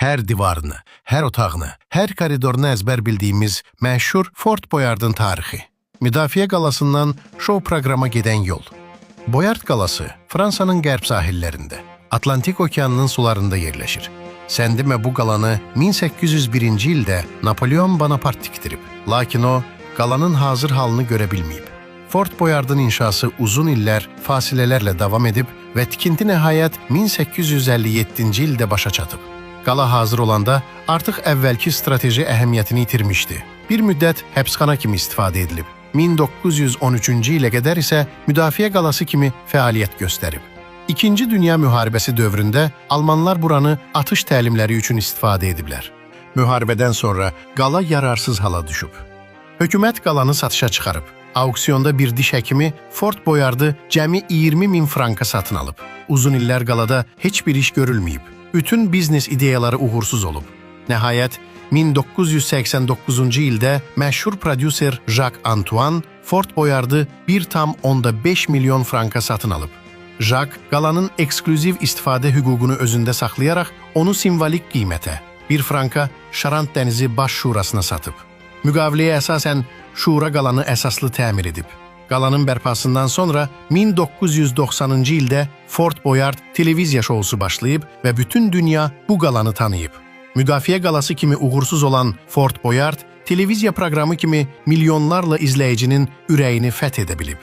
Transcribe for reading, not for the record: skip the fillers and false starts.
Hər divarını, hər otağını, hər koridorunu əzbər bildiyimiz məşhur Fort Boyardın tarixi. Müdafiə qalasından şou proqrama gedən yol. Boyard qalası Fransanın qərb sahillərində, Atlantik okeanının sularında yerləşir. Sən demə bu qalanı 1801-ci ildə Napoleon Bonaparte tikdirib. Lakin o, qalanın hazır halını görə bilməyib. Fort Boyardın inşası uzun illər fasilələrlə davam edib və tikinti nəhayət 1857-ci ildə başa çatıb. Qala hazır olanda artıq əvvəlki strateji əhəmiyyətini itirmişdi. Bir müddət həbsxana kimi istifadə edilib. 1913-cü ilə qədər isə müdafiə qalası kimi fəaliyyət göstərib. İkinci Dünya müharibəsi dövründə Almanlar buranı atış təlimləri üçün istifadə ediblər. Müharibədən sonra qala yararsız hala düşüb. Hökumət qalanı satışa çıxarıb. Auksiyonda bir diş həkimi Fort Boyardı cəmi 20.000 franka satın alıb. Uzun illər qalada heç bir iş görülməyib. Bütün biznes ideyaları uğursuz olub. Nəhayət, 1989-cu ildə məşhur prodüser Jacques Antoine Fort Boyardı 1,5 milyon franka satın alıb. Jacques, qalanın eksklüziv istifadə hüququnu özündə saxlayaraq onu simvolik qiymətə, 1 franka Şarant dənizi baş şurasına satıb. Müqaviləyə əsasən şura qalanı əsaslı təmir edib. Qalanın bərpasından sonra 1990-cı ildə Fort Boyard televiziya şousu başlayıb və bütün dünya bu qalanı tanıyıb. Müdafiə qalası kimi uğursuz olan Fort Boyard televiziya proqramı kimi milyonlarla izləyicinin ürəyini fəth edə bilib.